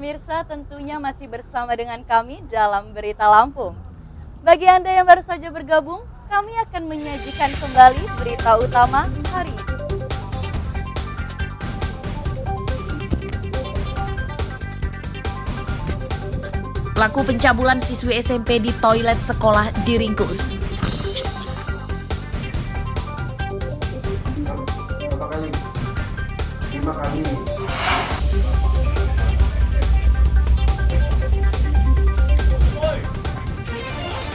Pemirsa, tentunya masih bersama dengan kami dalam Berita Lampung. Bagi Anda yang baru saja bergabung, kami akan menyajikan kembali berita utama hari ini. Pelaku pencabulan siswi SMP di toilet sekolah diringkus.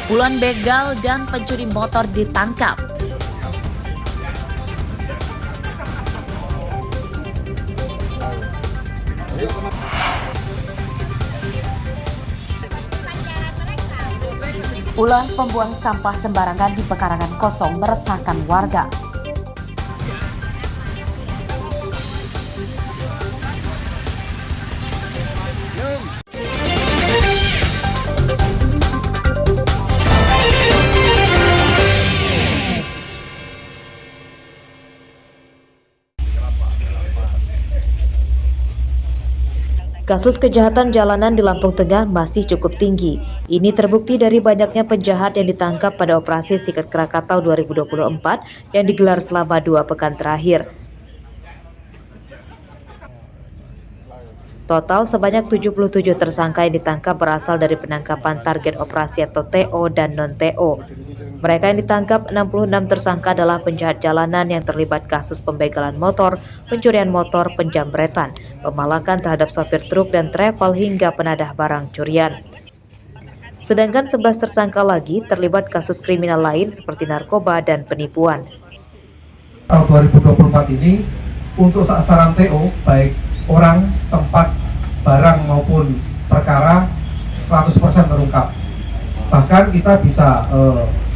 Puluhan begal dan pencuri motor ditangkap. Ulah pembuang sampah sembarangan di pekarangan kosong meresahkan warga. Kasus kejahatan jalanan di Lampung Tengah masih cukup tinggi. Ini terbukti dari banyaknya penjahat yang ditangkap pada operasi Sikat Krakatau 2024 yang digelar selama 2 pekan terakhir. Total sebanyak 77 tersangka yang ditangkap berasal dari penangkapan target operasi atau TO dan non-TO. Mereka yang ditangkap 66 tersangka adalah penjahat jalanan yang terlibat kasus pembegalan motor, pencurian motor, penjamretan, pemalakan terhadap sopir truk dan travel hingga penadah barang curian. Sedangkan 11 tersangka lagi terlibat kasus kriminal lain seperti narkoba dan penipuan. Tahun 2024 ini untuk sasaran TO baik orang, tempat, barang maupun perkara 100% terungkap. Bahkan kita bisa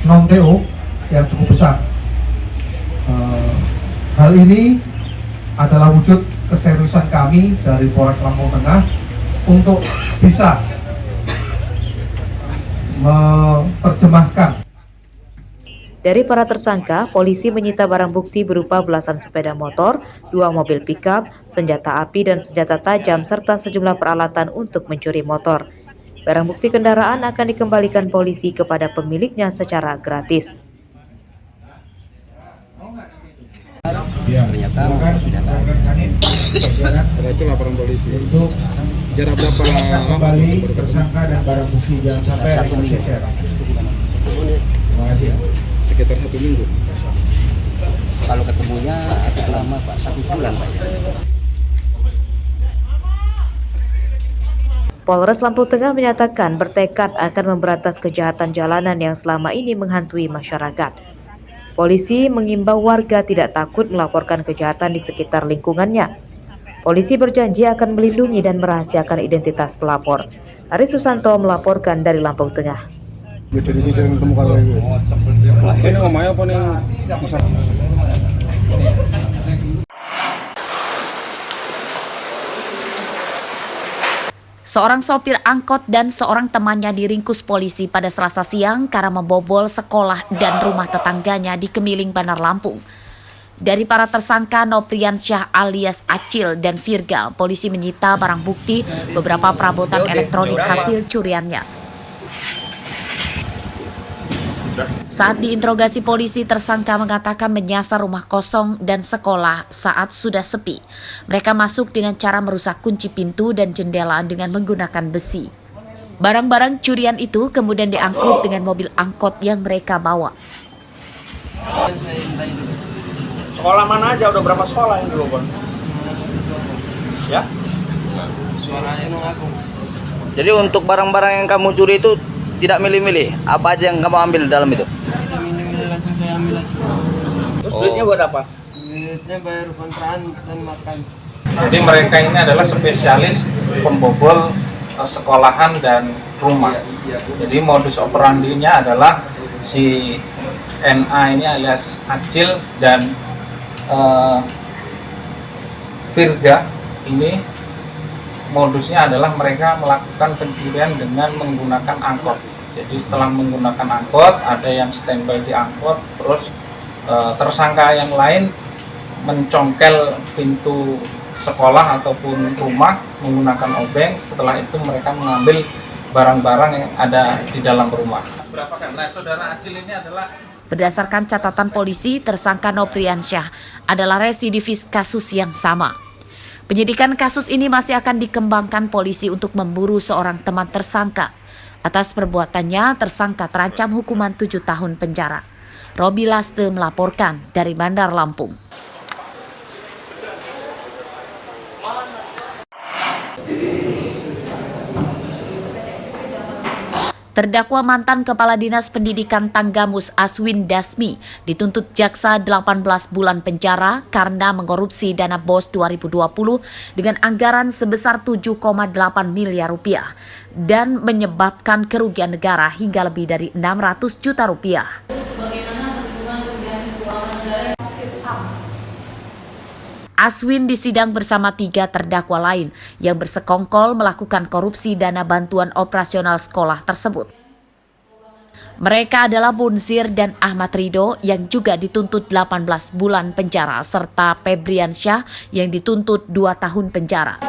non-TO yang cukup besar. Hal ini adalah wujud keseriusan kami dari Polres Lampung Tengah untuk bisa menerjemahkan. Dari para tersangka, polisi menyita barang bukti berupa belasan sepeda motor, 2 mobil pickup, senjata api dan senjata tajam serta sejumlah peralatan untuk mencuri motor. Barang bukti kendaraan akan dikembalikan polisi kepada pemiliknya secara gratis. Ya, ternyata sudah setelah itu laporan polisi untuk jarak berapa kembali tersangka dan barang bukti jangan sampai 1 minggu. Terima kasih. Sekitar 1 minggu. Kalau ketemunya agak lama Pak, 1 bulan Pak. Polres Lampung Tengah menyatakan bertekad akan memberantas kejahatan jalanan yang selama ini menghantui masyarakat. Polisi mengimbau warga tidak takut melaporkan kejahatan di sekitar lingkungannya. Polisi berjanji akan melindungi dan merahasiakan identitas pelapor. Ari Susanto melaporkan dari Lampung Tengah. Seorang sopir angkot dan seorang temannya diringkus polisi pada Selasa siang karena membobol sekolah dan rumah tetangganya di Kemiling, Bandar Lampung. Dari para tersangka Noprian Syah alias Acil dan Virga, polisi menyita barang bukti beberapa perabotan elektronik hasil curiannya. Saat diinterogasi polisi, tersangka mengatakan menyasar rumah kosong dan sekolah saat sudah sepi. Mereka masuk dengan cara merusak kunci pintu dan jendela dengan menggunakan besi. Barang-barang curian itu kemudian diangkut dengan mobil angkot yang mereka bawa. Sekolah mana aja? Udah berapa sekolah yang dulu, Bang? Ya? Jadi untuk barang-barang yang kamu curi itu tidak milih-milih? Apa aja yang kamu ambil dalam itu? Langsung saya ambil aja. Terus duitnya buat apa? Duitnya bayar kontrakan dan makan. Jadi mereka ini adalah spesialis pembobol sekolahan dan rumah. Jadi modus operandinya adalah si NA ini alias Acil dan Virga ini modusnya adalah mereka melakukan pencurian dengan menggunakan angkot. Jadi setelah menggunakan angkot, ada yang standby di angkot, terus tersangka yang lain mencongkel pintu sekolah ataupun rumah menggunakan obeng. Setelah itu mereka mengambil barang-barang yang ada di dalam rumah. Berapa kan? Nah, saudara Acil ini adalah Berdasarkan catatan polisi, tersangka Nopriansyah adalah residivis kasus yang sama. Penyidikan kasus ini masih akan dikembangkan polisi untuk memburu seorang teman tersangka. Atas perbuatannya, tersangka terancam hukuman 7 tahun penjara. Robi Laste melaporkan dari Bandar Lampung. Terdakwa mantan Kepala Dinas Pendidikan Tanggamus Aswin Dasmi dituntut jaksa 18 bulan penjara karena mengkorupsi dana BOS 2020 dengan anggaran sebesar 7,8 miliar rupiah dan menyebabkan kerugian negara hingga lebih dari 600 juta rupiah. Aswin disidang bersama 3 terdakwa lain yang bersekongkol melakukan korupsi dana bantuan operasional sekolah tersebut. Mereka adalah Bunsir dan Ahmad Ridho yang juga dituntut 18 bulan penjara serta Febriansyah yang dituntut 2 tahun penjara.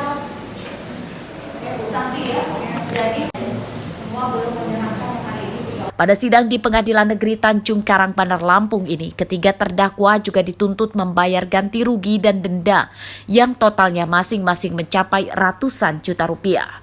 Pada sidang di Pengadilan Negeri Tanjung Karang, Bandar Lampung ini, ketiga terdakwa juga dituntut membayar ganti rugi dan denda yang totalnya masing-masing mencapai ratusan juta rupiah.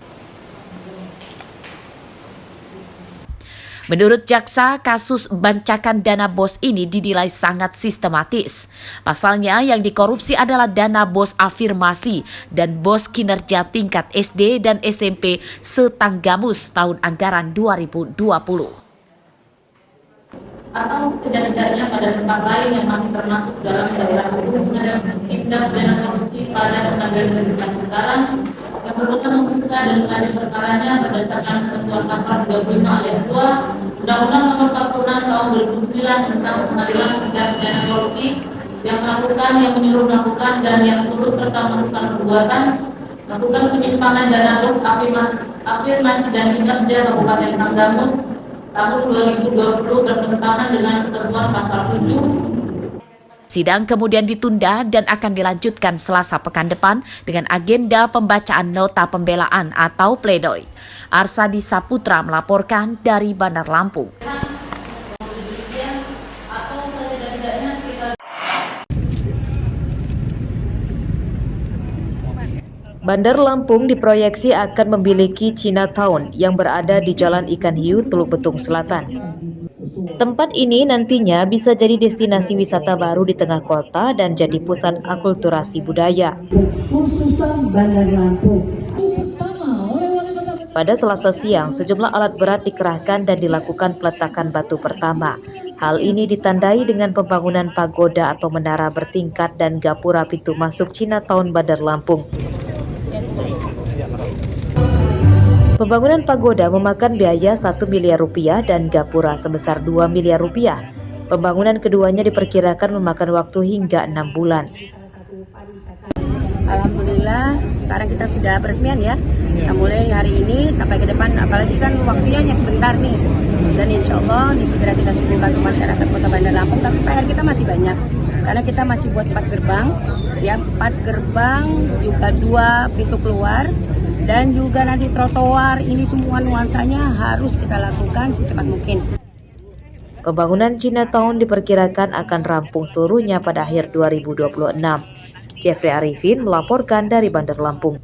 Menurut jaksa, kasus bancakan dana BOS ini dinilai sangat sistematis. Pasalnya yang dikorupsi adalah dana BOS afirmasi dan BOS kinerja tingkat SD dan SMP setanggamus tahun anggaran 2020. Atau tidak-tidaknya pada tempat lain yang masih termasuk dalam daerah hukum ada tindak pidana korupsi pada tenaga kehidupan sekarang yang berwenang memeriksa dan mengadili perkaranya berdasarkan ketentuan pasal 35 ayat 2 Undang-Undang Nomor 46 Tahun 2009 tentang Pengadilan Tindak Pidana Korupsi yang melakukan, yang menyuruh melakukan dan yang turut serta melakukan perbuatan melakukan penyimpangan dana BOS afirmasi dan kinerja Kabupaten Tanggamus tahun 2020 bertentangan dengan ketentuan pasal 7. Sidang kemudian ditunda dan akan dilanjutkan Selasa pekan depan dengan agenda pembacaan nota pembelaan atau pledoi. Arsadi Saputra melaporkan dari Bandar Lampung. Bandar Lampung diproyeksi akan memiliki Chinatown yang berada di Jalan Ikan Hiu, Teluk Betung Selatan. Tempat ini nantinya bisa jadi destinasi wisata baru di tengah kota dan jadi pusat akulturasi budaya. Pada Selasa siang, sejumlah alat berat dikerahkan dan dilakukan peletakan batu pertama. Hal ini ditandai dengan pembangunan pagoda atau menara bertingkat dan gapura pintu masuk Chinatown Bandar Lampung. Pembangunan pagoda memakan biaya 1 miliar rupiah dan gapura sebesar 2 miliar rupiah. Pembangunan keduanya diperkirakan memakan waktu hingga 6 bulan. Alhamdulillah, sekarang kita sudah peresmian ya. Kita mulai hari ini sampai ke depan, apalagi kan waktunya hanya sebentar nih. Dan insya Allah segera kita suguhkan ke masyarakat Kota Bandar Lampung. Tapi PR kita masih banyak, karena kita masih buat 4 gerbang, ya 4 gerbang juga 2 pintu keluar. Dan juga nanti trotoar, ini semua nuansanya harus kita lakukan secepat mungkin. Pembangunan Chinatown diperkirakan akan rampung seluruhnya pada akhir 2026. Jeffrey Arifin melaporkan dari Bandar Lampung.